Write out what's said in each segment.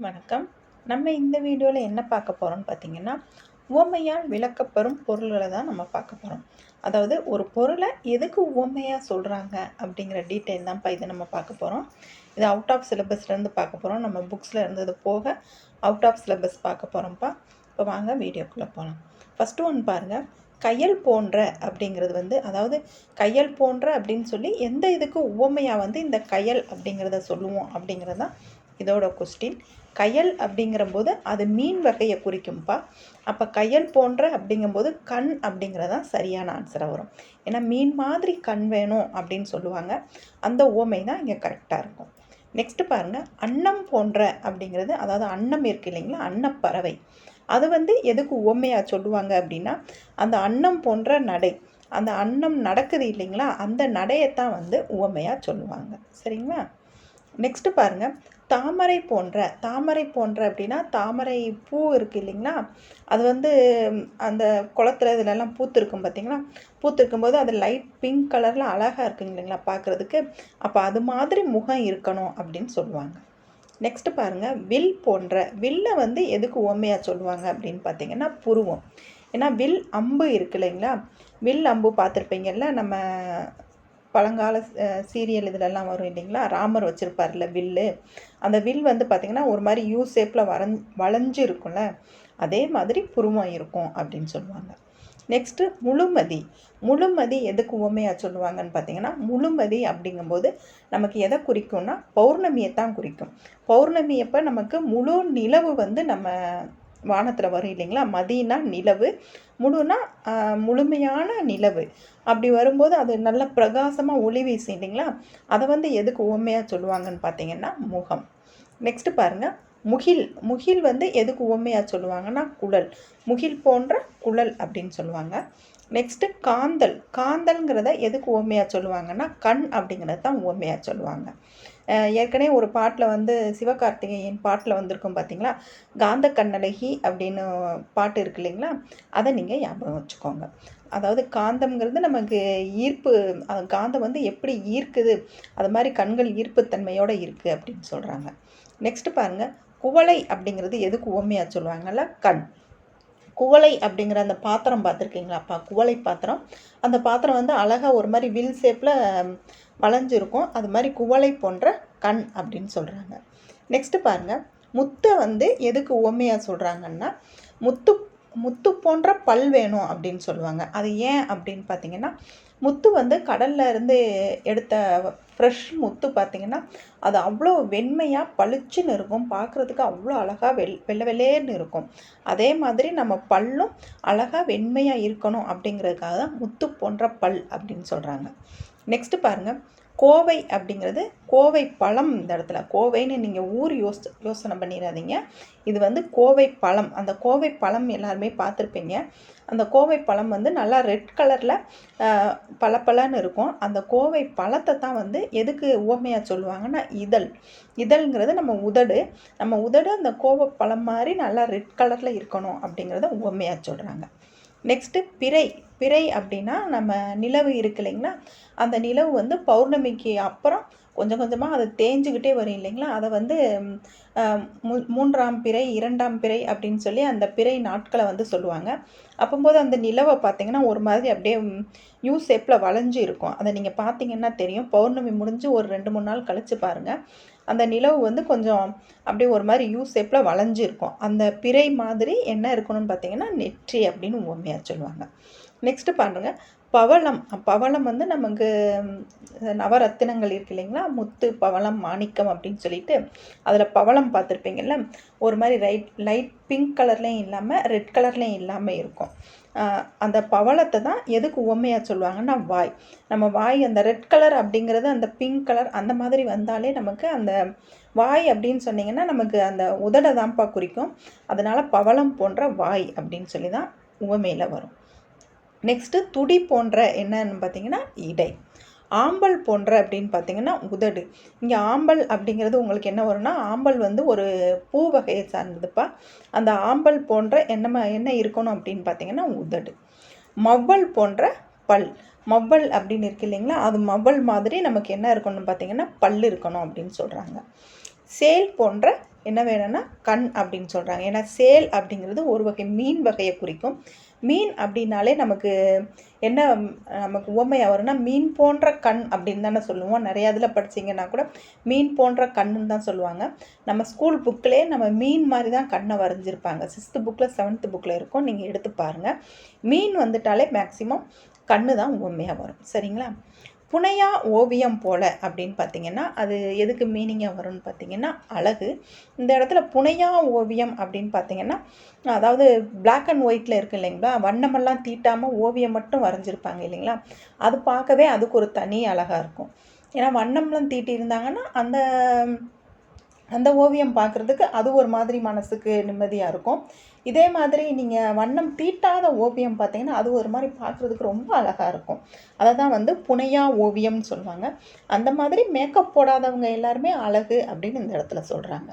வணக்கம். நம்ம இந்த வீடியோவில் என்ன பார்க்க போகிறோம்னு பார்த்தீங்கன்னா, உவமையால் விளக்கப்பெறும் பொருள்களை தான் நம்ம பார்க்க போகிறோம். அதாவது ஒரு பொருளை எதுக்கு உவமையாக சொல்கிறாங்க அப்படிங்கிற டீட்டெயில் தான்ப்பா இதை நம்ம பார்க்க போகிறோம். இது அவுட் ஆஃப் சிலபஸ்லேருந்து பார்க்க போகிறோம். நம்ம புக்ஸில் இருந்தது போக அவுட் ஆஃப் சிலபஸ் பார்க்க போகிறோம்ப்பா. இப்போ வாங்க வீடியோக்குள்ளே போகலாம். ஃபஸ்ட்டு ஒன்று பாருங்கள். கையல் போன்ற அப்படிங்கிறது அதாவது கையல் போன்ற அப்படின்னு சொல்லி எந்த இதுக்கு உவமையாக இந்த கையல் அப்படிங்கிறத சொல்லுவோம் அப்படிங்கிறது தான் இதோட கொஸ்டின். கையல் அப்படிங்கிறபோது அது மீன் வகையை குறிக்கும்ப்பா. அப்போ கையல் போன்ற அப்படிங்கும்போது கண் அப்படிங்கிறதான் சரியான ஆன்சராக வரும். ஏன்னா மீன் மாதிரி கண் வேணும் அப்படின்னு சொல்லுவாங்க. அந்த உவமை தான் இங்கே கரெக்டாக இருக்கும். நெக்ஸ்ட்டு பாருங்கள். அன்னம் போன்ற அப்படிங்கிறது, அதாவது அன்னம் இருக்கு இல்லைங்களா, அன்னப்பறவை. அது எதுக்கு உவமையாக சொல்லுவாங்க அப்படின்னா, அந்த அன்னம் போன்ற நடை, அந்த அன்னம் நடக்குது இல்லைங்களா, அந்த நடையைத்தான் உவமையாக சொல்லுவாங்க. சரிங்களா? நெக்ஸ்ட்டு பாருங்கள். தாமரை போன்ற அப்படின்னா தாமரை பூ இருக்குது இல்லைங்களா, அது அந்த குளத்துல இதிலெல்லாம் பூத்துருக்கும் பார்த்தீங்களா, பூத்துருக்கும்போது அது லைட் பிங்க் கலரில் அழகாக இருக்குங்க இல்லைங்களா பார்க்குறதுக்கு. அப்போ அது மாதிரி முகம் இருக்கணும் அப்படின்னு சொல்லுவாங்க. நெக்ஸ்ட்டு பாருங்கள். வில்லை எதுக்கு உவமையாக சொல்லுவாங்க அப்படின்னு பார்த்தீங்கன்னா புருவம். ஏன்னா வில் அம்பு இருக்கு இல்லைங்களா, வில் அம்பு பார்த்துருப்பீங்கல்ல, நம்ம பழங்கால சீரியல் இதிலெல்லாம் வரும் இல்லைங்களா, ராமர் வச்சுருப்பார்ல வில்லு. அந்த வில் பார்த்திங்கன்னா ஒரு மாதிரி யூ ஷேப்பில் வளைஞ்சு இருக்கும்ல, அதே மாதிரி புருவம் இருக்கும் அப்படின்னு சொல்லுவாங்க. நெக்ஸ்ட்டு முழுமதி எதுக்கு உவமையாக சொல்லுவாங்கன்னு பார்த்தீங்கன்னா, முழுமதி அப்படிங்கும்போது நமக்கு எதை குறிக்கும்னா பௌர்ணமியை தான் குறிக்கும். பௌர்ணமியப்போ நமக்கு முழு நிலவு நம்ம வானத்தில் வரும் இல்லைங்களா, மதினா நிலவு, முழுனா முழுமையான நிலவு. அப்படி வரும்போது அது நல்ல பிரகாசமாக ஒளி வீசும் இல்லைங்களா, அதை எதுக்கு உவமையாக சொல்லுவாங்கன்னு பார்த்தீங்கன்னா முகம். நெக்ஸ்ட்டு பாருங்கள். முகில் எதுக்கு உவமையாக சொல்லுவாங்கன்னா குழல், முகில் போன்ற குழல் அப்படின்னு சொல்லுவாங்க. நெக்ஸ்ட்டு காந்தல்ங்கிறத எதுக்கு உவமையாக சொல்லுவாங்கன்னா கண் அப்படிங்கிறத தான் உவமையாக சொல்லுவாங்க. ஏற்கனவே ஒரு பாட்டில் சிவகார்த்திகேயன் பாட்டில் வந்திருக்கும் பார்த்தீங்களா, காந்த கண்ணழகி அப்படின்னு பாட்டு இருக்கு இல்லைங்களா, அதை நீங்கள் ஞாபகம் வச்சுக்கோங்க. அதாவது காந்தம்ங்கிறது நமக்கு ஈர்ப்பு, காந்தம் எப்படி ஈர்க்குது, அது மாதிரி கண்கள் ஈர்ப்புத்தன்மையோடு இருக்குது அப்படின்னு சொல்கிறாங்க. நெக்ஸ்ட்டு பாருங்கள். குவளை அப்படிங்கிறது எதுக்கு உவமையாக சொல்லுவாங்கல்ல கண். குவளை அப்படிங்கிற அந்த பாத்திரம் பார்த்துருக்கீங்களாப்பா, குவளை பாத்திரம். அந்த பாத்திரம் அழகாக ஒரு மாதிரி வில் ஷேப்பில் வளைஞ்சிருக்கும், அது மாதிரி குவளை போன்ற கண் அப்படின்னு சொல்கிறாங்க. நெக்ஸ்ட்டு பாருங்கள். முத்தை எதுக்கு உவமையாக சொல்கிறாங்கன்னா முத்து போன்ற பல் வேணும் அப்படின்னு சொல்லுவாங்க. அது ஏன் அப்படின்னு பார்த்தீங்கன்னா, முத்து கடல்ல இருந்து எடுத்த ஃப்ரெஷ் முத்து பார்த்திங்கன்னா அது அவ்வளோ வெண்மையாக பளிச்சுன்னு இருக்கும், பார்க்குறதுக்கு அவ்வளோ அழகாக வெள்ளை வெள்ளேன்னு இருக்கும். அதே மாதிரி நம்ம பல்லும் அழகாக வெண்மையாக இருக்கணும் அப்படிங்கிறதுக்காக தான் முத்து போன்ற பல் அப்படின்னு சொல்கிறாங்க. நெக்ஸ்ட்டு பாருங்கள். கோவை அப்படிங்கிறது கோவை பழம். இந்த இடத்துல கோவைன்னு நீங்கள் ஊர் யோசனை பண்ணிடாதீங்க. இது கோவை பழம். அந்த கோவை பழம் எல்லாருமே பார்த்துருப்பீங்க. அந்த கோவை பழம் நல்லா ரெட் கலரில் பளபளன்னு இருக்கும். அந்த கோவை பழத்தை தான் எதுக்கு உவமையாக சொல்லுவாங்கன்னா இதழ்ங்கிறது நம்ம உதடு அந்த கோவை பழம் மாதிரி நல்லா ரெட் கலரில் இருக்கணும் அப்படிங்கிறத உவமையாக சொல்கிறாங்க. நெக்ஸ்ட்டு பிறை அப்படின்னா நம்ம நிலவு இருக்கு இல்லைங்களா, அந்த நிலவு பௌர்ணமிக்கு அப்புறம் கொஞ்சம் கொஞ்சமாக அது தேஞ்சுக்கிட்டே வரும் இல்லைங்களா, அதை 3ஆம் பிறை 2ஆம் பிறை அப்படின்னு சொல்லி அந்த பிறை நாட்களை சொல்லுவாங்க. அப்போது அந்த நிலவை பார்த்திங்கன்னா ஒரு மாதிரி அப்படியே யூ ஷேப்பில் வளைஞ்சு இருக்கும். அதை நீங்கள் பார்த்தீங்கன்னா தெரியும். பௌர்ணமி முடிஞ்சு ஒரு 2-3 நாள் கழித்து பாருங்கள், அந்த நிலவு கொஞ்சம் அப்படியே ஒரு மாதிரி யூ ஷேப்பில் வளைஞ்சு இருக்கும். அந்த பிறை மாதிரி என்ன இருக்கணும்னு பார்த்தீங்கன்னா நெற்றி அப்படின்னு உவமையாக சொல்லுவாங்க. நெக்ஸ்ட்டு பாருங்கள். பவளம் நமக்கு நவரத்தினங்கள் இருக்கு இல்லைங்களா, முத்து பவளம் மாணிக்கம் அப்படின்னு சொல்லிட்டு அதில் பவளம் பார்த்துருப்பீங்கள்ல, ஒரு மாதிரி லைட் பிங்க் கலர்லேயும் இல்லாமல் ரெட் கலர்லேயும் இல்லாமல் இருக்கும். அந்த பவளத்தை தான் எதுக்கு உவமையாக சொல்லுவாங்கன்னா நம்ம வாய் அந்த ரெட் கலர் அப்படிங்கிறது அந்த பிங்க் கலர் அந்த மாதிரி வந்தாலே நமக்கு அந்த வாய் அப்படின்னு சொன்னிங்கன்னா நமக்கு அந்த உதடை தான்ப்பா குறிக்கும். அதனால் பவளம் போன்ற வாய் அப்படின்னு சொல்லி தான் உவமையில் வரும். நெக்ஸ்ட்டு துடி போன்ற என்னன்னு பார்த்தீங்கன்னா இடை. ஆம்பல் போன்ற அப்படின்னு பார்த்தீங்கன்னா உதடு. இங்கே ஆம்பல் அப்படிங்கிறது உங்களுக்கு என்ன வரும்னா, ஆம்பல் ஒரு பூ வகையை சார்ந்ததுப்பா. அந்த ஆம்பல் போன்ற என்ன இருக்கணும் அப்படின்னு பார்த்தீங்கன்னா உதடு. மவ்வல் போன்ற பல். மவ்வல் அப்படின்னு இருக்கு இல்லைங்களா, அது மவ்வல் மாதிரி நமக்கு என்ன இருக்கணும்னு பார்த்தீங்கன்னா பல் இருக்கணும் அப்படின்னு சொல்கிறாங்க. சேல் போன்ற என்ன வேணும்னா கண் அப்படின்னு சொல்கிறாங்க. ஏன்னா சேல் அப்படிங்கிறது ஒரு வகை மீன் வகையை குறிக்கும். மீன் அப்படின்னாலே நமக்கு என்ன நமக்கு உவமையாக வரும்னா மீன் போன்ற கண் அப்படின்னு தானே சொல்லுவோம். நிறையா இதில் படிச்சிங்கன்னா கூட மீன் போன்ற கண்ணுன்னு தான் சொல்லுவாங்க. நம்ம ஸ்கூல் புக்கிலே நம்ம மீன் மாதிரி தான் கண்ணை வரைஞ்சிருப்பாங்க. 6th புக்கில் 7th புக்கில் இருக்கும், நீங்கள் எடுத்து பாருங்கள். மீன் வந்துட்டாலே மேக்சிமம் கண்ணு தான் உவமையாக வரும். சரிங்களா? புனையா ஓவியம் போல அப்படின்னு பார்த்தீங்கன்னா அது எதுக்கு மீனிங்காக வரும்னு பார்த்தீங்கன்னா அழகு. இந்த இடத்துல புனையா ஓவியம் அப்படின்னு பார்த்தீங்கன்னா அதாவது பிளாக் அண்ட் ஒயிட்டில் இருக்குது இல்லைங்களா, வண்ணமெல்லாம் தீட்டாமல் ஓவியம் மட்டும் வரைஞ்சிருப்பாங்க இல்லைங்களா, அது பார்க்கவே அதுக்கு ஒரு தனி அழகாக இருக்கும். ஏன்னா வண்ணம்லாம் தீட்டி இருந்தாங்கன்னா அந்த அந்த ஓவியம் பார்க்குறதுக்கு அது ஒரு மாதிரி மனசுக்கு நிம்மதியாக இருக்கும். இதே மாதிரி நீங்கள் வண்ணம் தீட்டாத ஓவியம் பார்த்தீங்கன்னா அது ஒரு மாதிரி பார்க்குறதுக்கு ரொம்ப அழகாக இருக்கும். அதை தான் வந்து புனையா ஓவியம்னு சொல்லுவாங்க. அந்த மாதிரி மேக்கப் போடாதவங்க எல்லாருமே அழகு அப்படின்னு இந்த இடத்துல சொல்கிறாங்க.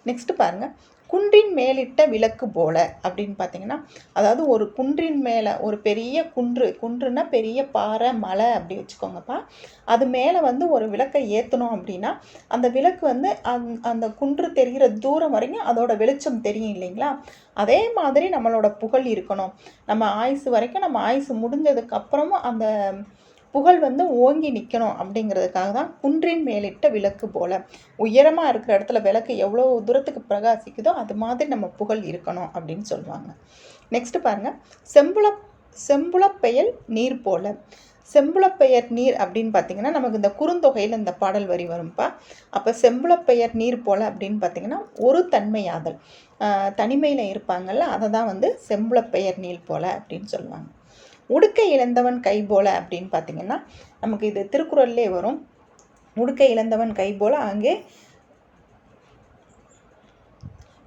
நெக்ஸ்ட்டு பாருங்கள், குன்றின் மேலிட்ட விளக்கு போல அப்படின்னு பார்த்தீங்கன்னா அதாவது ஒரு குன்றின் மேலே ஒரு பெரிய குன்றுனா பெரிய பாறை மலை அப்படி வச்சுக்கோங்கப்பா. அது மேலே வந்து ஒரு விளக்கை ஏற்றணும் அப்படின்னா அந்த விளக்கு வந்து அந்த குன்று தெரிகிற தூரம் வரைக்கும் அதோட வெளிச்சம் தெரியும் இல்லைங்களா, அதே மாதிரி நம்மளோட புகழ் இருக்கணும். நம்ம ஆயுசு வரைக்கும் நம்ம ஆயுசு முடிஞ்சதுக்கு அப்புறமும் அந்த புகழ் வந்து ஓங்கி நிற்கணும் அப்படிங்கிறதுக்காக தான் குன்றின் மேலிட்ட விளக்கு போல. உயரமாக இருக்கிற இடத்துல விளக்கு எவ்வளோ தூரத்துக்கு பிரகாசிக்குதோ அது மாதிரி நம்ம புகழ் இருக்கணும் அப்படின்னு சொல்லுவாங்க. நெக்ஸ்ட் பாருங்கள், செம்புலப்பெயல் நீர் போல. செம்புலப்பெயர் நீர் அப்படின்னு பார்த்தீங்கன்னா நமக்கு இந்த குறுந்தொகையில் இந்த பாடல் வரி வரும்ப்பா. அப்போ செம்புலப்பெயர் நீர் போல அப்படின்னு பார்த்தீங்கன்னா ஒரு தன்மையாதல், தனிமையில் இருப்பாங்கள்ல, அதை தான் வந்து செம்புலப்பெயர் நீர் போல அப்படின்னு சொல்லுவாங்க. உடுக்கை இழந்தவன் கை போல அப்படின்னு பார்த்தீங்கன்னா நமக்கு இது திருக்குறள்லே வரும். உடுக்கை இழந்தவன் கை போல அங்கே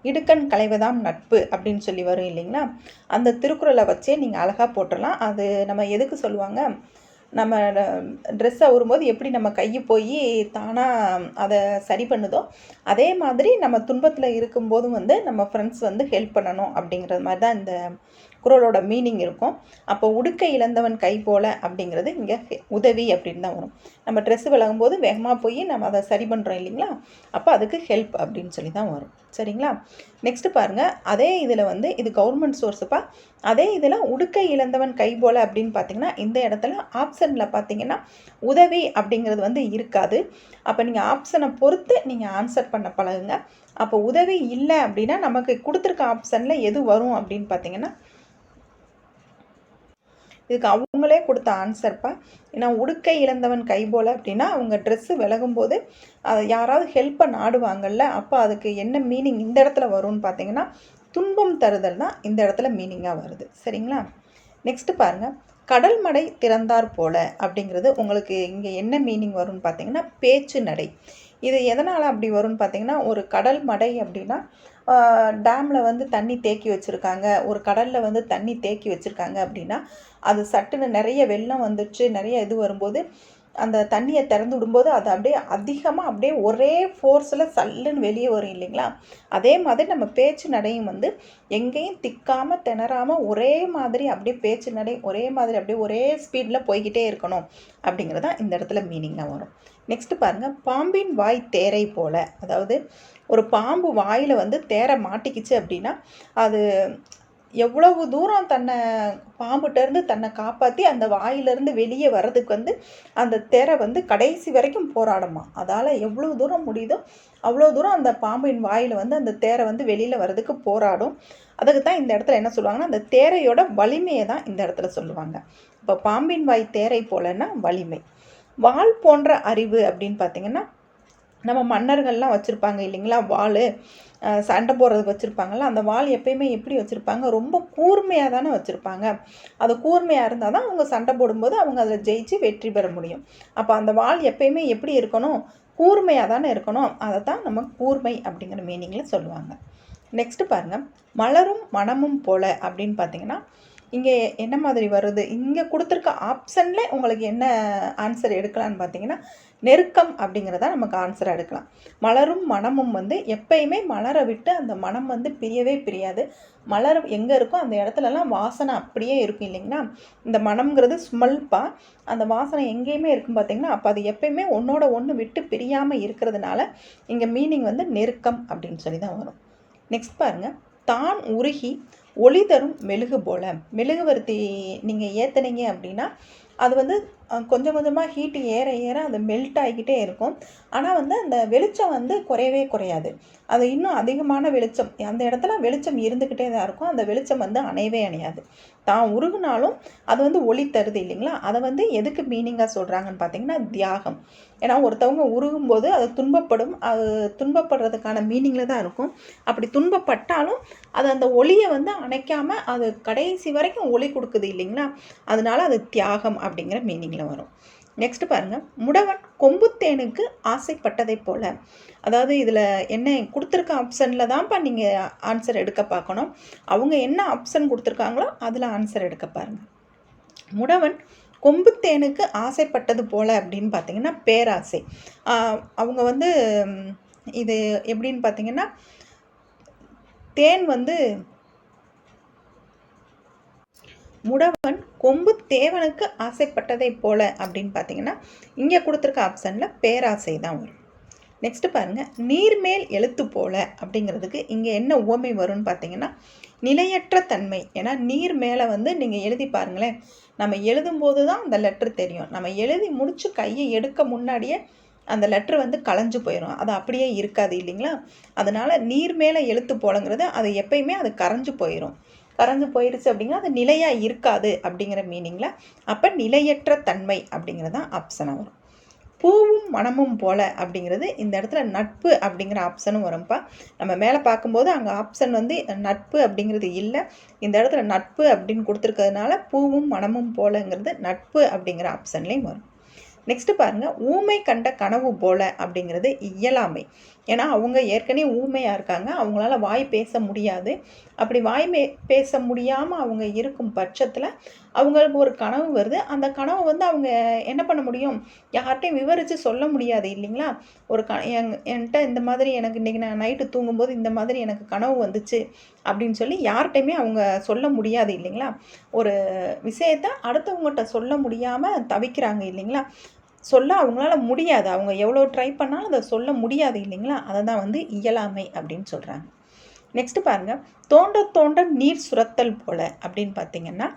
இடுக்கண் களைவதாம் நட்பு அப்படின்னு சொல்லி வரும் இல்லைங்களா, அந்த திருக்குறளை வச்சே நீங்கள் அழகாக போட்டுடலாம். அது நம்ம எதுக்கு சொல்லுவாங்க, நம்ம ட்ரெஸ்ஸை வரும்போது எப்படி நம்ம கை போய் தானாக அதை சரி பண்ணுதோ அதே மாதிரி நம்ம துன்பத்தில் இருக்கும்போதும் வந்து நம்ம ஃப்ரெண்ட்ஸ் வந்து ஹெல்ப் பண்ணணும் அப்படிங்கிறது மாதிரி தான் இந்த குறளோட மீனிங் இருக்கும். அப்போ உடுக்கை இழந்தவன் கை போல அப்படிங்கிறது இங்கே உதவி அப்படின்னு தான் வரும். நம்ம ட்ரெஸ்ஸு விலகும்போது வேகமாக போய் நம்ம அதை சரி பண்ணுறோம் இல்லைங்களா, அப்போ அதுக்கு ஹெல்ப் அப்படின்னு சொல்லி தான் வரும். சரிங்களா? நெக்ஸ்ட்டு பாருங்கள், அதே இதில் வந்து இது கவர்மெண்ட் சோர்ஸுப்பா. அதே இதில் உடுக்கை இழந்தவன் கை போல அப்படின்னு பார்த்தீங்கன்னா இந்த இடத்துல ஆப்ஷனில் பார்த்தீங்கன்னா உதவி அப்படிங்கிறது வந்து இருக்காது. அப்போ நீங்கள் ஆப்ஷனை பொறுத்து நீங்கள் ஆன்சர் பண்ண பழகுங்க. அப்போ உதவி இல்லை அப்படின்னா நமக்கு கொடுத்துருக்க ஆப்ஷனில் எது வரும் அப்படின்னு பார்த்தீங்கன்னா இதுக்கு அவங்களே கொடுத்த ஆன்சர்ப்பா. ஏன்னா உடுக்கை இழந்தவன் கை போல அப்படின்னா அவங்க ட்ரெஸ்ஸு விலகும்போது அதை யாராவது ஹெல்ப்பை நாடுவாங்கள்ல, அப்போ அதுக்கு என்ன மீனிங் இந்த இடத்துல வரும்னு பார்த்தீங்கன்னா துன்பம் தருதல் தான் இந்த இடத்துல மீனிங்காக வருது. சரிங்களா? நெக்ஸ்ட்டு பாருங்கள், கடல் மடை திறந்தார் போல அப்படிங்கிறது உங்களுக்கு இங்கே என்ன மீனிங் வரும்னு பார்த்தீங்கன்னா பேச்சு நடை. இது எதனால் அப்படி வரும்னு பார்த்தீங்கன்னா ஒரு கடல் மடை அப்படின்னா டேமில் வந்து தண்ணி தேக்கி வச்சுருக்காங்க, ஒரு கடலில் வந்து தண்ணி தேக்கி வச்சுருக்காங்க அப்படின்னா அது சட்டுன்னு நிறைய வெள்ளம் வந்துச்சு, நிறைய இது வரும்போது அந்த தண்ணியை திறந்து விடும்போது அது அப்படியே அதிகமாக அப்படியே ஒரே ஃபோர்ஸில் சல்லுன்னு வெளியே வரும் இல்லைங்களா, அதே மாதிரி நம்ம பேச்சு நடையும் வந்து எங்கேயும் திக்காமல் திணறாமல் ஒரே மாதிரி அப்படியே பேச்சு நடை ஒரே மாதிரி அப்படியே ஒரே ஸ்பீடில் போய்கிட்டே இருக்கணும் அப்படிங்கிறதான் இந்த இடத்துல மீனிங்காக வரும். நெக்ஸ்ட்டு பாருங்கள், பாம்பின் வாய் தேரை போல. அதாவது ஒரு பாம்பு வாயில் வந்து தேரை மாட்டிக்கிச்சு அப்படின்னா அது எவ்வளவு தூரம் தன்னை பாம்புகிட்டேருந்து தன்னை காப்பாற்றி அந்த வாயிலிருந்து வெளியே வர்றதுக்கு வந்து அந்த தேரை வந்து கடைசி வரைக்கும் போராடுமா. அதால் எவ்வளோ தூரம் முடியுதோ அவ்வளோ தூரம் அந்த பாம்பின் வாயில் வந்து அந்த தேரை வந்து வெளியில் வர்றதுக்கு போராடும். அதுக்கு தான் இந்த இடத்துல என்ன சொல்லுவாங்கன்னா அந்த தேரையோட வலிமையை தான் இந்த இடத்துல சொல்லுவாங்க. இப்போ பாம்பின் வாய் தேரை போலன்னா வலிமை. வாள் போன்ற அறிவு அப்படின்னு பார்த்திங்கன்னா நம்ம மன்னர்கள்லாம் வச்சுருப்பாங்க இல்லைங்களா, வாள் சண்டை போடுறதுக்கு வச்சுருப்பாங்கள்ல, அந்த வாள் எப்பயுமே எப்படி வச்சுருப்பாங்க, ரொம்ப கூர்மையாக தானே வச்சுருப்பாங்க. அது கூர்மையாக இருந்தால் தான் அவங்க சண்டை போடும்போது அவங்க அதில் ஜெயிச்சு வெற்றி பெற முடியும். அப்போ அந்த வாள் எப்பயுமே எப்படி இருக்கணும், கூர்மையாக தானே இருக்கணும். அதை தான் நம்ம கூர்மை அப்படிங்கிற மீனிங்கில் சொல்லுவாங்க. நெக்ஸ்ட்டு பாருங்கள், மலரும் மனமும் போல அப்படின்னு பார்த்திங்கன்னா இங்கே என்ன மாதிரி வருது, இங்கே கொடுத்துருக்க ஆப்ஷனில் உங்களுக்கு என்ன ஆன்சர் எடுக்கலான்னு பார்த்தீங்கன்னா, நெருக்கம் அப்படிங்கிறத நமக்கு ஆன்சராக எடுக்கலாம். மலரும் மனமும் வந்து எப்பயுமே மலரை விட்டு அந்த மனம் வந்து பிரியவே பிரியாது. மலர் எங்கே இருக்கோ அந்த இடத்துலலாம் வாசனை அப்படியே இருக்கும் இல்லைங்களா? இந்த மனம்ங்கிறது ஸ்மெல்ப்பா, அந்த வாசனை எங்கேயுமே இருக்கும் பார்த்தீங்கன்னா, அப்போ அது எப்பயுமே ஒன்றோட ஒன்று விட்டு பிரியாமல் இருக்கிறதுனால இங்கே மீனிங் வந்து நெருக்கம் அப்படின்னு சொல்லி தான் வரும். நெக்ஸ்ட் பாருங்கள், தான் உருகி ஒளி தரும் மெழுகு போல. மெழுகுவர்த்தி நீங்கள் ஏற்றுனீங்க அப்படின்னா அது வந்து கொஞ்சம் கொஞ்சமாக ஹீட்டு ஏற ஏற அது மெல்ட் ஆகிக்கிட்டே இருக்கும். ஆனால் வந்து அந்த வெளிச்சம் வந்து குறையவே குறையாது. அது இன்னும் அதிகமான வெளிச்சம், அந்த இடத்துல வெளிச்சம் இருந்துக்கிட்டே தான் இருக்கும். அந்த வெளிச்சம் வந்து அணையவே அணையாது. தான் உருகுனாலும் அது வந்து ஒளி தருது இல்லைங்களா? அதை வந்து எதுக்கு மீனிங்காக சொல்கிறாங்கன்னு பார்த்தீங்கன்னா தியாகம். ஏன்னா ஒருத்தவங்க உருகும்போது அது துன்பப்படும், அது துன்பப்படுறதுக்கான மீனிங்கில் தான் இருக்கும். அப்படி துன்பப்பட்டாலும் அது அந்த ஒளியை வந்து அணைக்காமல் அது கடைசி வரைக்கும் ஒளி கொடுக்குது இல்லைங்களா? அதனால அது தியாகம் அப்படிங்கிற மீனிங்கில் வரும். நெக்ஸ்ட் பாருங்கள், முடவன் கொம்புத்தேனுக்கு ஆசைப்பட்டதை போல. அதாவது இதில் என்ன கொடுத்துருக்க ஆப்ஷனில் தான்ப்பா நீங்கள் ஆன்சர் எடுக்க பார்க்கணும். அவங்க என்ன ஆப்ஷன் கொடுத்துருக்காங்களோ அதில் ஆன்சர் எடுக்க பாருங்கள். முடவன் கொம்புத்தேனுக்கு ஆசைப்பட்டது போல அப்படின்னு பார்த்தீங்கன்னா பேராசை. அவங்க வந்து இது எப்படின்னு பார்த்தீங்கன்னா, தேன் வந்து முடவன் கொம்பு தேவனுக்கு ஆசைப்பட்டதை போல அப்படின்னு பார்த்தீங்கன்னா இங்கே கொடுத்துருக்க ஆப்ஷனில் பேராசை தான் வரும். நெக்ஸ்ட் பாருங்கள், நீர்மேல் எழுத்து போல அப்படிங்கிறதுக்கு இங்கே என்ன உவமை வரும்னு பார்த்தீங்கன்னா நிலையற்ற தன்மை. ஏன்னா நீர் மேலே வந்து நீங்கள் எழுதி பாருங்களேன், நம்ம எழுதும்போது தான் அந்த லெட்ரு தெரியும். நம்ம எழுதி முடித்து கையை எடுக்க முன்னாடியே அந்த லெட்ரு வந்து களைஞ்சு போயிடும், அது அப்படியே இருக்காது இல்லைங்களா? அதனால் நீர் மேலே எழுத்து போலங்கிறது அது எப்பயுமே அது கரைஞ்சு போயிடும். கரைஞ்சு போயிடுச்சு அப்படின்னா அது நிலையாக இருக்காது அப்படிங்கிற மீனிங்கில். அப்போ நிலையற்ற தன்மை அப்படிங்கிறதான் ஆப்ஷனாக வரும். பூவும் மனமும் போல அப்படிங்கிறது இந்த இடத்துல நட்பு அப்படிங்கிற ஆப்ஷனும் வரும்ப்பா. நம்ம மேலே பார்க்கும்போது அங்கே ஆப்ஷன் வந்து நட்பு அப்படிங்கிறது இல்லை, இந்த இடத்துல நட்பு அப்படின்னு கொடுத்துருக்கிறதுனால பூவும் மனமும் போலங்கிறது நட்பு அப்படிங்கிற ஆப்ஷன்லேயும் வரும். நெக்ஸ்ட் பாருங்கள், ஊமை கண்ட கனவு போல அப்படிங்கிறது இயலாமை. ஏன்னா அவங்க ஏற்கனவே ஊமையாக இருக்காங்க, அவங்களால வாய் பேச முடியாது. அப்படி வாய் பேச முடியாமல் அவங்க இருக்கும் பட்சத்தில் அவங்களுக்கு ஒரு கனவு வருது. அந்த கனவு வந்து அவங்க என்ன பண்ண முடியும், யார்கிட்டையும் விவரித்து சொல்ல முடியாது இல்லைங்களா? ஒரு என்கிட்ட இந்த மாதிரி எனக்கு இன்றைக்கி நான் நைட்டு தூங்கும்போது இந்த மாதிரி எனக்கு கனவு வந்துச்சு அப்படின்னு சொல்லி யார்கிட்டையுமே அவங்க சொல்ல முடியாது இல்லைங்களா? ஒரு விஷயத்தை அடுத்தவங்ககிட்ட சொல்ல முடியாமல் தவிக்கிறாங்க இல்லைங்களா? சொல்ல அவங்களால முடியாது, அவங்க எவ்வளோ ட்ரை பண்ணாலும் அதை சொல்ல முடியாது இல்லைங்களா? அதை தான் வந்து இயலாமை அப்படின்னு சொல்கிறாங்க. நெக்ஸ்ட் பாருங்கள், தோண்ட தோண்ட நீர் சுரத்தல் போல அப்படின்னு பார்த்தீங்கன்னா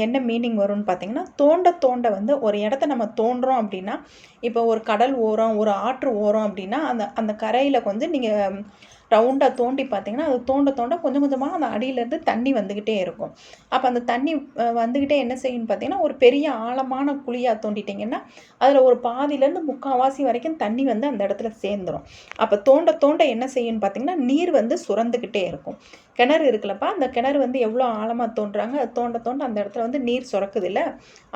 என்ன மீனிங் வரும்னு பார்த்தீங்கன்னா, தோண்ட தோண்ட வந்து ஒரு இடத்த நம்ம தோண்டுறோம் அப்படின்னா, இப்போ ஒரு கடல் ஓரம் ஒரு ஆற்று ஓரம் அப்படின்னா அந்த அந்த கரையில் கொஞ்சம் நீங்கள் ரவுண்டாக தோண்டி பார்த்தீங்கன்னா அது தோண்ட தோண்ட கொஞ்சம் கொஞ்சமாக அந்த அடியிலேருந்து தண்ணி வந்துக்கிட்டே இருக்கும். அப்போ அந்த தண்ணி வந்துக்கிட்டே என்ன செய்யும்னு பார்த்தீங்கன்னா, ஒரு பெரிய ஆழமான குழியாக தோண்டிட்டிங்கன்னா அதில் ஒரு பாதியிலேருந்து முக்கால்வாசி வரைக்கும் தண்ணி வந்து அந்த இடத்துல சேர்ந்துடும். அப்போ தோண்ட தோண்ட என்ன செய்யும்னு பார்த்தீங்கன்னா நீர் வந்து சுரந்துக்கிட்டே இருக்கும். கிணறு இருக்குல்லப்பா, அந்த கிணறு வந்து எவ்வளோ ஆழமாக தோன்றுறாங்க, அது தோண்ட தோண்ட அந்த இடத்துல வந்து நீர் சுரக்குது இல்லை?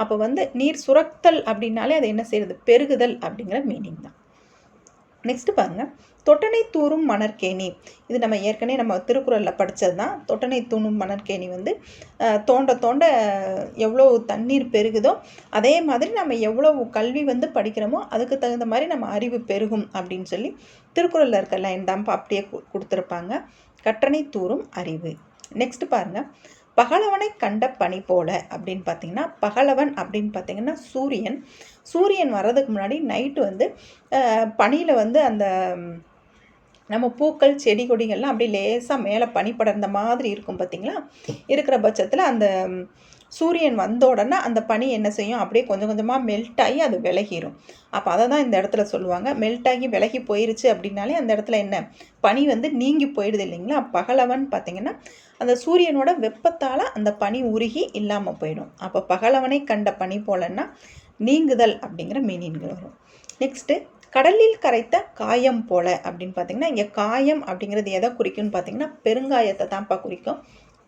அப்போ வந்து நீர் சுரத்தல் அப்படின்னாலே அது என்ன செய்யுது, பெருகுதல் அப்படிங்கிற மீனிங் தான். நெக்ஸ்ட் பாருங்கள், தொட்டனை தூரும் மணற்கேணி. இது நம்ம ஏற்கனவே நம்ம திருக்குறளில் படித்தது தான். தொட்டனை தூணும் மணற்கேணி வந்து தோண்ட தோண்ட எவ்வளோ தண்ணீர் பெருகுதோ அதே மாதிரி நம்ம எவ்வளோ கல்வி வந்து படிக்கிறோமோ அதுக்கு தகுந்த மாதிரி நம்ம அறிவு பெருகும் அப்படின்னு சொல்லி திருக்குறளில் இருக்க லைன் தான்ப்பா அப்படியே கொடுத்துருப்பாங்க. கற்றனை தூரும் அறிவு. நெக்ஸ்ட் பாருங்கள், பகலவனை கண்ட பனி போல அப்படின்னு பார்த்தீங்கன்னா, பகலவன் அப்படின்னு பார்த்தீங்கன்னா சூரியன். சூரியன் வர்றதுக்கு முன்னாடி நைட்டு வந்து பனியில் வந்து அந்த நம்ம பூக்கள் செடி கொடிகள்லாம் அப்படியே லேசாக மேலே பனி படர்ந்த மாதிரி இருக்கும் பார்த்தீங்களா? இருக்கிற பட்சத்தில் அந்த சூரியன் வந்த உடனே அந்த பனி என்ன செய்யும், அப்படியே கொஞ்சம் கொஞ்சமாக மெல்ட் ஆகி அது விலகிடும். அப்போ அதை தான் இந்த இடத்துல சொல்லுவாங்க, மெல்ட் ஆகி விலகி போயிருச்சு அப்படின்னாலே அந்த இடத்துல என்ன, பனி வந்து நீங்கி போயிடுது இல்லைங்களா? பகலவன் பார்த்திங்கன்னா அந்த சூரியனோட வெப்பத்தால் அந்த பனி உருகி இல்லாமல் போயிடும். அப்போ பகலவனை கண்ட பனி போலன்னா நீங்குதல் அப்படிங்கிற மீனிங்கள் வரும். நெக்ஸ்ட்டு, கடலில் கரைத்த காயம் போல அப்படின்னு பார்த்தீங்கன்னா இங்கே காயம் அப்படிங்கிறது எதை குறிக்கும்னு பார்த்தீங்கன்னா பெருங்காயத்தை தான்ப்பா குறிக்கும்.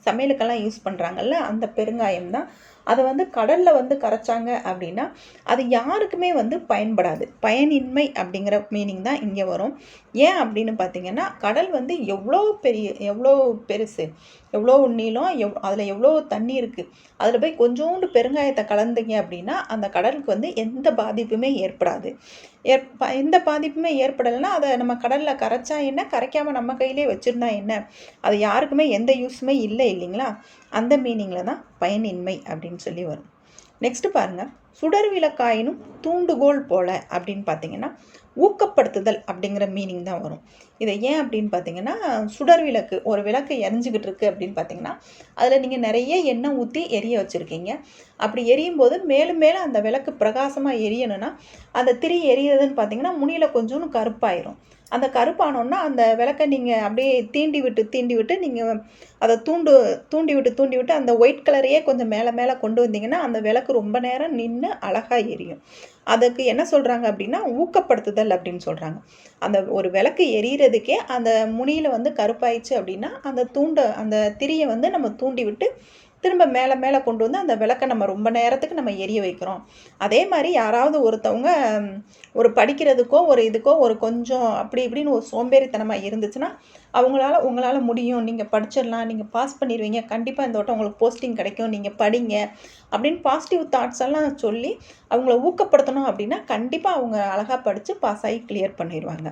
சமையலுக்கெல்லாம் யூஸ் பண்ணுறாங்கல்ல அந்த பெருங்காயம் தான். அதை வந்து கடலில் வந்து கரைச்சாங்க அப்படின்னா அது யாருக்குமே வந்து பயன்படாது. பயனின்மை அப்படிங்கிற மீனிங் தான் இங்கே வரும். ஏன் அப்படின்னு பார்த்தீங்கன்னா, கடல் வந்து எவ்வளோ பெருசு, எவ்வளோ நீளம், அதில் எவ்வளோ தண்ணி இருக்குது. அதில் போய் கொஞ்சோண்டு பெருங்காயத்தை கலந்தீங்க அப்படின்னா அந்த கடலுக்கு வந்து எந்த பாதிப்புமே ஏற்படாது. எந்த பாதிப்புமே ஏற்படலைன்னா அதை நம்ம கடலில் கரைச்சா என்ன, கரைக்காமல் நம்ம கையிலே வச்சுருந்தா என்ன, அது யாருக்குமே எந்த யூஸுமே இல்லை இல்லைங்களா? அந்த மீனிங்கில் தான் பயனின்மை அப்படின்னு சொல்லி வரும். நெக்ஸ்ட்டு பாருங்கள், சுடர் விளக்காயினும் தூண்டுகோல் போல அப்படின்னு பார்த்தீங்கன்னா ஊக்கப்படுத்துதல் அப்படிங்கிற மீனிங் தான் வரும். இதை ஏன் அப்படின்னு பார்த்தீங்கன்னா, சுடர் விளக்கு, ஒரு விளக்கு எரிஞ்சிக்கிட்டு இருக்குது அப்படின்னு பார்த்தீங்கன்னா அதில் நீங்கள் நிறைய எண்ணெய் ஊற்றி எரிய வச்சுருக்கீங்க. அப்படி எரியும் போது மேலும் மேலும் அந்த விளக்கு பிரகாசமாக எரியணும்னா அந்த திரி எரியறதுன்னு பார்த்தீங்கன்னா முனியில் கொஞ்சோன்னு கருப்பாயிரும். அந்த கருப்பானோன்னா அந்த விளக்கை நீங்கள் அப்படியே தீண்டி விட்டு நீங்கள் அதை தூண்டி விட்டு அந்த ஒயிட் கலரையே கொஞ்சம் மேலே மேலே கொண்டு வந்தீங்கன்னா அந்த விளக்கு ரொம்ப நேரம் நின்று அழகாக எரியும். அதுக்கு என்ன சொல்கிறாங்க அப்படின்னா ஊக்கப்படுத்துதல் அப்படின்னு சொல்கிறாங்க. அந்த ஒரு விளக்கு எரியறதுக்கே அந்த முனியில் வந்து கருப்பாயிடுச்சு அப்படின்னா அந்த திரியை வந்து நம்ம தூண்டி விட்டு திரும்ப மேலே மேலே கொண்டு வந்து அந்த விளக்கை நம்ம ரொம்ப நேரத்துக்கு நம்ம எரிய வைக்கிறோம். அதே மாதிரி யாராவது ஒருத்தவங்க ஒரு படிக்கிறதுக்கோ ஒரு இதுக்கோ ஒரு கொஞ்சம் அப்படி இப்படின்னு ஒரு சோம்பேறித்தனமாக இருந்துச்சுன்னா உங்களால் முடியும், நீங்கள் படிச்சிடலாம், நீங்கள் பாஸ் பண்ணிடுவீங்க, கண்டிப்பாக இந்த வட்டம் உங்களுக்கு போஸ்டிங் கிடைக்கும், நீங்கள் படிங்க அப்படின்னு பாசிட்டிவ் தாட்ஸ் எல்லாம் சொல்லி அவங்கள ஊக்கப்படுத்தணும் அப்படின்னா கண்டிப்பாக அவங்க அழகாக படித்து பாஸ் ஆகி கிளியர் பண்ணிடுவாங்க.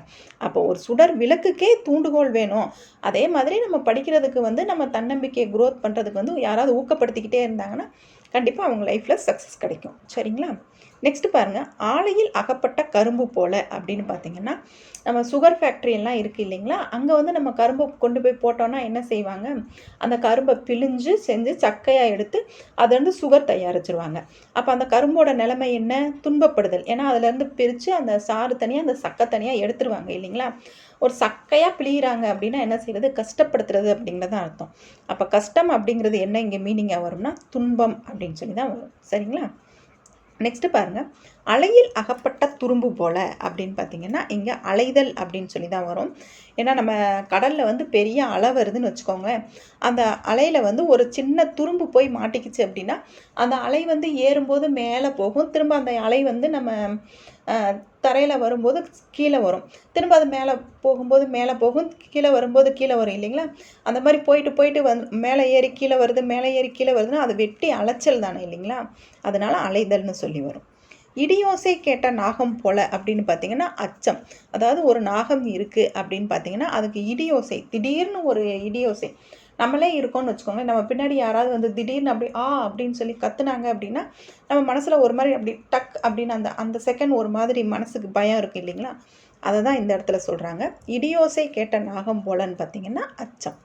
அப்போ ஒரு சுடர் விளக்குக்கே தூண்டுகோல் வேணும். அதே மாதிரி நம்ம படிக்கிறதுக்கு வந்து நம்ம தன்னம்பிக்கையை க்ரோத் பண்ணுறதுக்கு வந்து யாராவது ஊக்கப்படுத்திக்கிட்டே இருந்தாங்கன்னா கண்டிப்பாக அவங்க லைஃப்பில் சக்ஸஸ் கிடைக்கும். சரிங்களா? நெக்ஸ்ட்டு பாருங்கள், ஆலையில் அகப்பட்ட கரும்பு போல் அப்படின்னு பார்த்தீங்கன்னா நம்ம சுகர் ஃபேக்ட்ரி எல்லாம் இருக்குது இல்லைங்களா? அங்கே வந்து நம்ம கரும்பு கொண்டு போய் போட்டோன்னா என்ன செய்வாங்க, அந்த கரும்பை பிழிஞ்சு செஞ்சு சக்கையாக எடுத்து அதுலேருந்து சுகர் தயாரிச்சிருவாங்க. அப்போ அந்த கரும்போட நிலைமை என்ன, துன்பப்படுதல். ஏன்னா அதுலேருந்து பிரித்து அந்த சாறு தனியாக அந்த சக்கை தனியாக எடுத்துருவாங்க இல்லைங்களா? ஒரு சக்கையாக பிழிகிறாங்க அப்படின்னா என்ன செய்கிறது, கஷ்டப்படுத்துறது அப்படிங்கிறது அர்த்தம். அப்போ கஷ்டம் அப்படிங்கிறது என்ன இங்கே மீனிங்காக வரும்னா துன்பம் அப்படின்னு சொல்லி தான் வரும். சரிங்களா? நெக்ஸ்ட்டு பாருங்கள், அலையில் அகப்பட்ட துரும்பு போல் அப்படின்னு பார்த்தீங்கன்னா இங்கே அலைதல் அப்படின்னு சொல்லி தான் வரும். ஏன்னா நம்ம கடலில் வந்து பெரிய அலை வருதுன்னு வச்சுக்கோங்க, அந்த அலையில் வந்து ஒரு சின்ன துரும்பு போய் மாட்டிக்கிச்சு அப்படின்னா அந்த அலை வந்து ஏறும்போது மேலே போகும், திரும்ப அந்த அலை வந்து நம்ம தரையில் வரும்போது கீழே வரும், திரும்ப அது மேலே போகும்போது மேலே போகும், கீழே வரும்போது கீழே வரும் இல்லைங்களா? அந்த மாதிரி போயிட்டு மேலே ஏறி கீழே வருது, மேலே ஏறி கீழே வருதுன்னா அது வெட்டி அலைச்சல் தானே இல்லைங்களா? அதனால அலைதல்னு சொல்லி வரும். இடியோசை கேட்ட நாகம் போல அப்படின்னு பார்த்தீங்கன்னா அச்சம். அதாவது ஒரு நாகம் இருக்குது அப்படின்னு பார்த்தீங்கன்னா அதுக்கு இடியோசை, திடீர்னு ஒரு இடியோசை. நம்மளே இருக்கோம்னு வச்சுக்கோங்க, நம்ம பின்னாடி யாராவது வந்து திடீர்னு அப்படி அப்படின்னு சொல்லி கத்துனாங்க அப்படின்னா நம்ம மனசில் ஒரு மாதிரி அப்படி டக் அப்படின்னு அந்த அந்த செகண்ட் ஒரு மாதிரி மனசுக்கு பயம் இருக்குது இல்லைங்களா? அதை தான் இந்த இடத்துல சொல்கிறாங்க. இடியோசை கேட்ட நாகம் போலன்னு பார்த்தீங்கன்னா அச்சம்.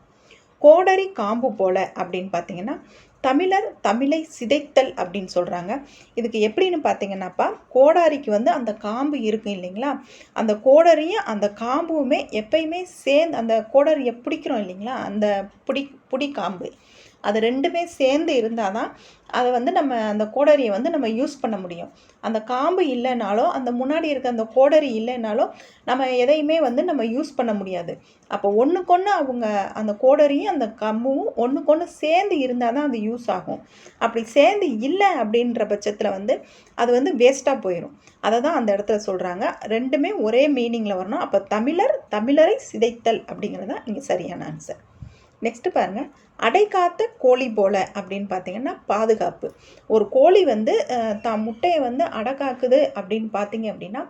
கோடரி காம்பு போல அப்படின்னு பார்த்தீங்கன்னா தமிழர் தமிழை சிதைத்தல் அப்படின்னு சொல்கிறாங்க. இதுக்கு எப்படின்னு பார்த்தீங்கன்னாப்பா, கோடாரிக்கு வந்து அந்த காம்பு இருக்கும் இல்லைங்களா? அந்த கோடரியும் அந்த காம்புமே எப்பயுமே சேர்ந்து அந்த கோடரியை பிடிக்கிறோம் இல்லைங்களா? அந்த புடி காம்பு அது ரெண்டுமே சேர்ந்து இருந்தால் தான் அதை வந்து நம்ம அந்த கோடரியை வந்து நம்ம யூஸ் பண்ண முடியும். அந்த காம்பு இல்லைனாலும் அந்த முன்னாடி இருக்க அந்த கோடரி இல்லைனாலும் நம்ம எதையுமே வந்து நம்ம யூஸ் பண்ண முடியாது. அப்போ ஒன்றுக்கொன்று அவங்க அந்த கோடரியும் அந்த கம்பும் ஒன்றுக்கொன்று சேர்ந்து இருந்தால் தான் அது யூஸ் ஆகும். அப்படி சேர்ந்து இல்லை அப்படின்ற பட்சத்தில் வந்து அது வந்து வேஸ்ட்டாக போயிடும். அதை தான் அந்த இடத்துல சொல்கிறாங்க. ரெண்டுமே ஒரே மீனிங்கில் வரணும். அப்போ தமிழரை சிதைத்தல் அப்படிங்கிறது தான் இங்கே சரியான ஆன்சர். நெக்ஸ்ட்டு பாருங்கள், அடைகாத்த கோழி போல அப்படின்னு பார்த்தீங்கன்னா பாதுகாப்பு. ஒரு கோழி வந்து தான் முட்டையை வந்து அடைகாக்குது அப்படின்னு பார்த்தீங்க அப்படின்னா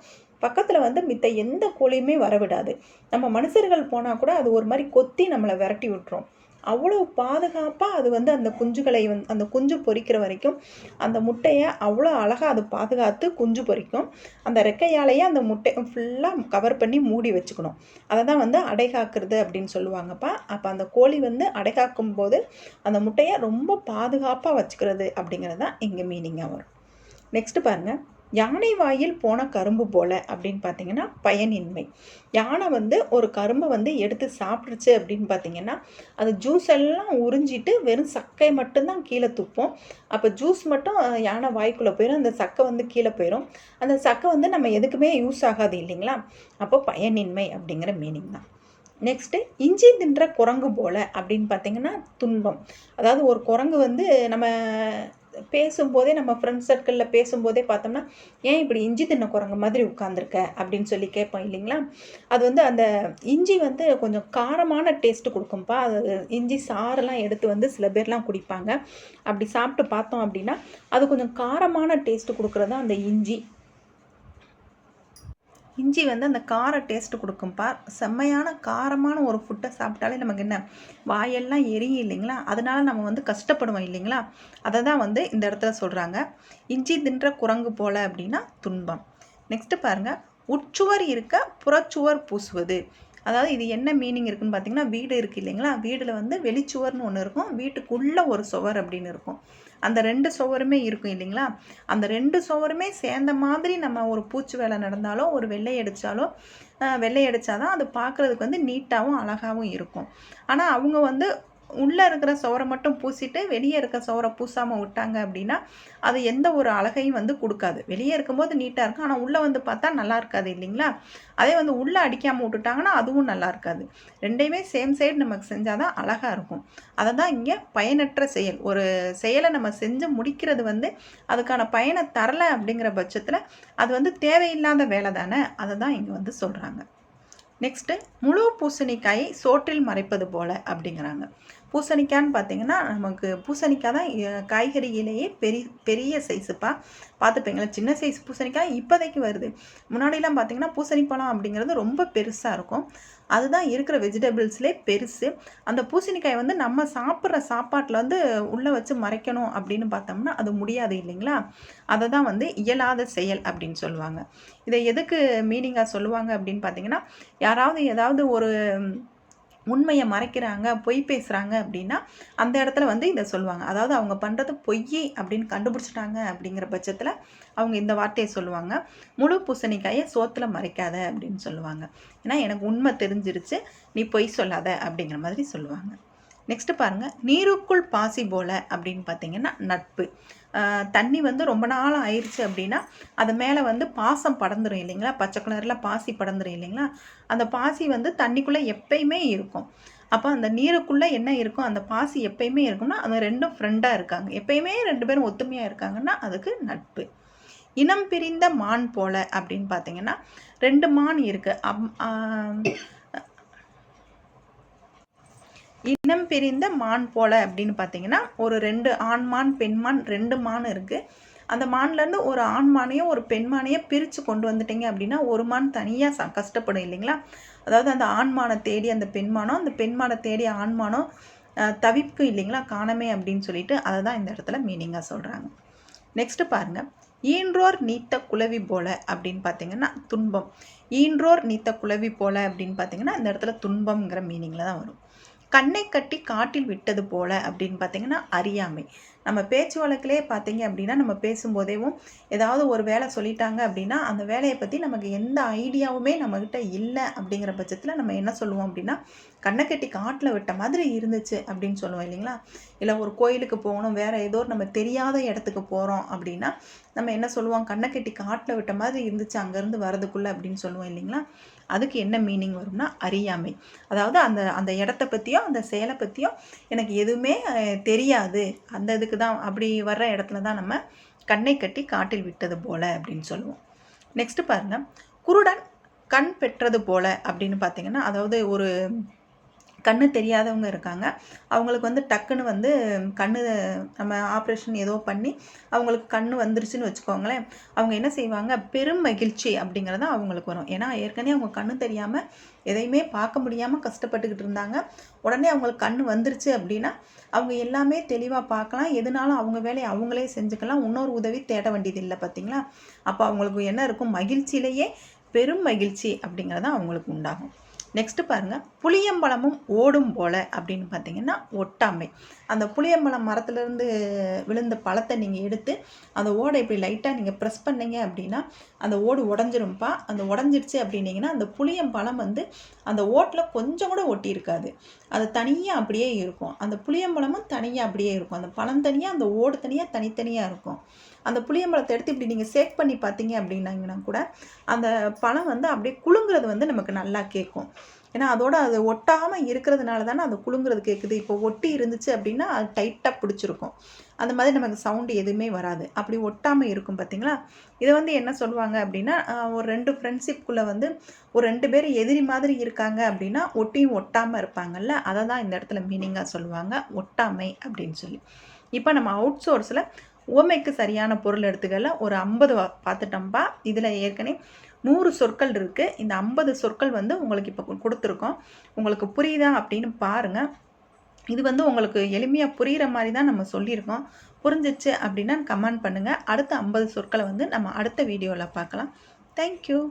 பக்கத்தில் வந்து மித்த எந்த கோழியுமே வரவிடாது. நம்ம மனுஷர்கள் போனால் கூட அது ஒரு மாதிரி கொத்தி நம்மளை விரட்டி விட்டுரும். அவ்வளோ பாதுகாப்பாக அது வந்து அந்த குஞ்சுகளை அந்த குஞ்சு பொரிக்கிற வரைக்கும் அந்த முட்டையை அவ்வளோ அழகாக அது பாதுகாத்து குஞ்சு பொரிக்கும். அந்த ரெக்கையாலேயே அந்த முட்டையை ஃபுல்லாக கவர் பண்ணி மூடி வச்சுக்கணும். அதை தான் வந்து அடைகாக்கிறது அப்படின்னு சொல்லுவாங்கப்பா. அப்போ அந்த கோழி வந்து அடைகாக்கும் போது அந்த முட்டையை ரொம்ப பாதுகாப்பாக வச்சுக்கிறது அப்படிங்கிறது தான் இங்கே மீனிங்காக வரும். நெக்ஸ்ட்டு பாருங்கள், யானை வாயில் போன கரும்பு போல அப்படின்னு பார்த்தீங்கன்னா பயனின்மை. யானை வந்து ஒரு கரும்பை வந்து எடுத்து சாப்பிட்ருச்சு அப்படின்னு பார்த்தீங்கன்னா அது ஜூஸ் எல்லாம் உறிஞ்சிட்டு வெறும் சக்கை மட்டும்தான் கீழே துப்போம். அப்போ ஜூஸ் மட்டும் யானை வாய்க்குள்ளே போயிடும், அந்த சக்கை வந்து கீழே போயிடும். அந்த சக்கை வந்து நம்ம எதுக்குமே யூஸ் ஆகாது இல்லைங்களா? அப்போ பயனின்மை அப்படிங்கிற மீனிங் தான். நெக்ஸ்ட்டு இஞ்சி தின்ற குரங்கு போல் அப்படின்னு பார்த்தீங்கன்னா துன்பம். அதாவது ஒரு குரங்கு வந்து நம்ம பேசும்போதே நம்ம ஃப்ரெண்ட்ஸ் சர்க்கிளில் பேசும்போதே பார்த்தோம்னா, "ஏன் இப்படி இஞ்சி தின்ன குரங்கு மாதிரி உட்காந்துருக்க?" அப்படின்னு சொல்லி கேட்போம் இல்லைங்களா? அது வந்து அந்த இஞ்சி வந்து கொஞ்சம் காரமான டேஸ்ட்டு குடுக்கும்ப்பா. அது இஞ்சி சாறெல்லாம் எடுத்து வந்து சில பேர்லாம் குடிப்பாங்க. அப்படி சாப்பிட்டு பார்த்தோம் அப்படின்னா, அது கொஞ்சம் காரமான டேஸ்ட்டு குடுக்குறது தான் அந்த இஞ்சி. இஞ்சி வந்து அந்த கார டேஸ்ட்டு குடுக்கும்ப்பா. செம்மையான காரமான ஒரு ஃபுட்ட சாப்பிட்டாலே நமக்கு என்ன, வாயெல்லாம் எரியும் இல்லைங்களா? அதனால நம்ம வந்து கஷ்டப்படுவோம் இல்லைங்களா? அத தான் வந்து இந்த இடத்துல சொல்றாங்க. "இஞ்சி தின்ற குரங்கு போல" அப்படின்னா துன்பம். நெக்ஸ்ட்டு பாருங்க, "உட்சுவர் இருக்க புறச்சுவர் பூசுவது." அதாவது இது என்ன மீனிங் இருக்குன்னு பார்த்தீங்கன்னா, வீடு இருக்கு இல்லைங்களா? வீடுல வந்து வெளிச்சுவர்னு ஒண்ணு இருக்கும். வீட்டுக்குள்ள ஒரு சுவர் அப்படின்னு இருக்கும். அந்த 2 சுவருமே இருக்கும் இல்லைங்களா? அந்த 2 சுவருமே சேர்ந்த மாதிரி நம்ம ஒரு பூச்சு வேலை நடந்தாலோ, ஒரு வெள்ளை அடிச்சாலோ, வெள்ளை அடிச்சா தான் அது பார்க்குறதுக்கு வந்து நீட்டாவும், அழகாவும் இருக்கும். ஆனா, அவங்க வந்து உள்ள இருக்கிற சுவர மட்டும் பூசிட்டு, வெளிய இருக்க சுவர பூசாம விட்டாங்க அப்படின்னா, அது எந்த ஒரு அழகையும் வந்து குடுக்காது. வெளிய இருக்கும்போது நீட்டா இருக்கும். ஆனா, உள்ள வந்து பார்த்தா நல்லா இருக்காது இல்லைங்களா? அதே வந்து உள்ள அடிக்காம விட்டுட்டாங்கன்னா, அதுவும் நல்லா இருக்காது. 2யுமே சேம் சைடு நமக்கு செஞ்சா தான் அழகா இருக்கும். அத தான் இங்க பயனற்ற செயல். ஒரு செயல நம்ம செஞ்சு முடிக்கிறது வந்து, அதுக்கான பயன தரல அப்படிங்கிற பட்சத்தில, அது வந்து தேவையில்லாத வேலை தானே! அத தான் இங்க வந்து சொல்றாங்க. நெக்ஸ்ட்டு முழு பூசணிக்காயை சோற்றில் மறைப்பது போல அப்படிங்கிறாங்க. பூசணிக்கான்னு பார்த்தீங்கன்னா, நமக்கு பூசணிக்காய் தான் காய்கறியிலேயே பெரிய சைஸுப்பா. பார்த்துப்பீங்களா, சின்ன சைஸ் பூசணிக்காய் இப்போதைக்கு வருது. முன்னாடிலாம் பார்த்தீங்கன்னா, பூசணி பழம் அப்படிங்கிறது ரொம்ப பெருசா இருக்கும். அதுதான் இருக்கிற வெஜிடபிள்ஸ்லேயே பெருசு. அந்த பூசணிக்காய் வந்து நம்ம சாப்பிட்ற சாப்பாட்டில வந்து உள்ள வச்சு மறைக்கணும் அப்படின்னு பார்த்தோம்னா, அது முடியாது இல்லைங்களா? அத தான் வந்து இயலாத செயல் அப்படின்னு சொல்லுவாங்க. இத எதுக்கு மீனிங்கா சொல்லுவாங்க அப்படின்னு பார்த்தீங்கன்னா, யாராவது ஏதாவது ஒரு உண்மைய மறைக்கிறாங்க, பொய் பேசுறாங்க அப்படின்னா, அந்த இடத்துல வந்து இத சொல்லுவாங்க. அதாவது அவங்க பண்றது பொய்யி அப்படின்னு கண்டுபிடிச்சுட்டாங்க அப்படிங்கிற பட்சத்தில, அவங்க இந்த வார்த்தைய சொல்லுவாங்க. "முழு பூசணிக்காய சோத்துல மறைக்காத" அப்படின்னு சொல்லுவாங்க. ஏன்னா, "எனக்கு உண்மை தெரிஞ்சிருச்சு. நீ பொய் சொல்லாத" அப்படிங்கிற மாதிரி சொல்லுவாங்க. நெக்ஸ்ட்டு பாருங்க, "நீருக்குள் பாசி போல" அப்படின்னு பார்த்தீங்கன்னா, நட்பு. தண்ணி வந்து ரொம்ப நாள் ஆயிருச்சு அப்படின்னா, அது மேல வந்து பாசம் படர்ந்துரும் இல்லைங்களா? பச்சை கலர்ல பாசி படர்ந்துரும் இல்லைங்களா? அந்த பாசி வந்து தண்ணிக்குள்ள எப்பயுமே இருக்கும். அப்ப அந்த நீருக்குள்ள என்ன இருக்கும்? அந்த பாசி எப்பயுமே இருக்கும்னா, அந்த 2ம் ஃப்ரெண்டா இருக்காங்க. எப்பயுமே 2 பேரும் ஒத்துமையா இருக்காங்கன்னா, அதுக்கு நட்பு. "இனம் பிரிந்த மான் போல" அப்படின்னு பார்த்தீங்கன்னா, 2 மான் இருக்கு. இனம் பிரிந்த மான் போல அப்படின்னு பார்த்தீங்கன்னா, ஒரு 2 ஆண் மான், பெண் மான் 2 மான் இருக்கு. அந்த மான்லேருந்து ஒரு ஆண் மானையும், ஒரு பெண் மானையும் பிரிச்சு கொண்டு வந்துட்டீங்க அப்படின்னா, ஒரு மான் தனியா கஷ்டப்படும் இல்லைங்களா? அதாவது அந்த ஆண் மான தேடி அந்த பெண் மானும், அந்த பெண் மான தேடி ஆண் மானும் தவிக்கும் இல்லைங்களா? காணோமே அப்படின்னு சொல்லிட்டு, அத தான் இந்த இடத்துல மீனிங்கா சொல்றாங்க. நெக்ஸ்ட் பாருங்க. "ஈன்றோர் நீத்த குளவி போல" அப்படின்னு பார்த்தீங்கன்னா, துன்பம். ஈன்றோர் நீத்த குளவி போல அப்படின்னு பார்த்தீங்கன்னா, இந்த இடத்துல துன்பம்ங்கிற மீனிங்ல தான் வரும். "கண்ணை கட்டி காட்டில் விட்டது போல" அப்படின்னு பார்த்தீங்கன்னா, அறியாமை. நம்ம பேச்சு வழக்கிலே பார்த்தீங்க அப்படின்னா, நம்ம பேசும்போதேவும் ஏதாவது ஒரு வேலை சொல்லிட்டாங்க அப்படின்னா, அந்த வேலைய பத்தி நமக்கு எந்த ஐடியாவுமே நம்மகிட்ட இல்ல அப்படிங்கிற பட்சத்தில நம்ம என்ன சொல்லுவோம் அப்படின்னா, "கண்ண கட்டி காட்டுல விட்ட மாதிரி இருந்துச்சு" அப்படின்னு சொல்லுவோம் இல்லைங்களா? இல்ல ஒரு கோயிலுக்கு போகணும், வேற ஏதோ நம்ம தெரியாத இடத்துக்கு போறோம் அப்படின்னா, நம்ம என்ன சொல்லுவோம்? "கண்ண கட்டி காட்டுல விட்ட மாதிரி இருந்துச்சு அங்கருந்து வரதுக்குள்ள" அப்படின்னு சொல்லுவோம் இல்லைங்களா? அதுக்கு என்ன மீனிங் வரும்னா, அறியாமை. அதாவது அந்த அந்த இடத்த பத்தியோ, அந்த செயல பத்தியோ எனக்கு எதுவுமே தெரியாது. அந்த இதுக்கு தான் அப்படி வர்ற இடத்துல தான் நம்ம "கண்ணை கட்டி காட்டில் விட்டது போல" அப்படின்னு சொல்லுவோம். நெக்ஸ்ட் பாருங்க. "குருடன் கண் பெற்றது போல" அப்படின்னு பார்த்தீங்கன்னா, அதாவது ஒரு கண்ணு தெரியாதவங்க இருக்காங்க. அவங்களுக்கு வந்து டக்குன்னு வந்து கண்ணு நம்ம ஆப்ரேஷன் ஏதோ பண்ணி, அவங்களுக்கு கண்ணு வந்துருச்சுன்னு வச்சுக்கோங்களேன். அவங்க என்ன செய்வாங்க, பெரும் மகிழ்ச்சி அப்படிங்கிறது அவங்களுக்கு வரும். ஏன்னா, ஏற்கனவே அவங்க கண்ணு தெரியாம, எதையுமே பார்க்க முடியாம கஷ்டப்பட்டுக்கிட்டு இருந்தாங்க. உடனே அவங்களுக்கு கண்ணு வந்துருச்சு அப்படின்னா, அவங்க எல்லாமே தெளிவா பார்க்கலாம். எதுனாலும் அவங்க வேலைய அவங்களே செஞ்சுக்கலாம். இன்னொரு உதவி தேட வேண்டியது இல்ல பார்த்தீங்களா? அப்ப அவங்களுக்கு என்ன இருக்கும், மகிழ்ச்சியிலேயே பெரும் மகிழ்ச்சி அப்படிங்கிறது அவங்களுக்கு உண்டாகும். நெக்ஸ்ட் பாருங்க. "புளியம்பழமும் ஓடும் போல" அப்படின்னு பார்த்தீங்கன்னா, ஒட்டாமை. அந்த புளியம்பழம் மரத்துலேருந்து விழுந்த பழத்த நீங்க எடுத்து, அந்த ஓட இப்படி லைட்டா நீங்க பிரஸ் பண்ணீங்க அப்படின்னா, அந்த ஓடு உடைஞ்சிரும்ப்பா. அந்த உடைஞ்சிருச்சு அப்படின்னீங்கன்னா, அந்த புளியம்பழம் வந்து அந்த ஓட்ல கொஞ்சம் கூட ஒட்டியிருக்காது. அது தனியா அப்படியே இருக்கும். அந்த புளியம்பழமும் தனியா அப்படியே இருக்கும். அந்த பழம் தனியா, அந்த ஓடு தனியா, தனித்தனியா இருக்கும். அந்த புளியம்பழத்த எடுத்து இப்படி நீங்க ஷேக் பண்ணி பார்த்தீங்க அப்படின்னாங்கன்னா கூட, அந்த பழம் வந்து அப்படியே குலுங்குறது வந்து நமக்கு நல்லா கேட்கும். ஏன்னா அதோட அது ஒட்டாமல் இருக்கிறதுனால தானே அது குலுங்குறது கேட்குது. இப்போ ஒட்டி இருந்துச்சு அப்படின்னா அது டைட்டாக பிடிச்சிருக்கும். அந்த மாதிரி நமக்கு சவுண்டு எதுவுமே வராது. அப்படி ஒட்டாமல் இருக்கும் பார்த்தீங்களா? இதை வந்து என்ன சொல்லுவாங்க அப்படின்னா, ஒரு 2 ஃப்ரெண்ட்ஷிப்குள்ளே வந்து ஒரு 2 பேர் எதிரி மாதிரி இருக்காங்க அப்படின்னா, ஒட்டியும் ஒட்டாமல் இருப்பாங்கல்ல, அதை தான் இந்த இடத்துல மீனிங்காக சொல்லுவாங்க. ஒட்டாமை அப்படின்னு சொல்லி. இப்போ நம்ம அவுட் சோர்ஸில் உவமைக்கு சரியான பொருள் எடுத்துக்கல ஒரு 50 பார்த்துட்டோம்ப்பா. இதில் ஏற்கனவே 100 சொற்கள் இருக்குது. இந்த 50 சொற்கள் வந்து உங்களுக்கு இப்போ கொடுத்துருக்கோம். உங்களுக்கு புரியுதா அப்படின்னு பாருங்கள். இது வந்து உங்களுக்கு எளிமையாக புரிகிற மாதிரி தான் நம்ம சொல்லியிருக்கோம். புரிஞ்சிச்சு அப்படின்னா கமெண்ட் பண்ணுங்கள். அடுத்த 50 சொற்களை வந்து நம்ம அடுத்த வீடியோவில் பார்க்கலாம். தேங்க்யூ.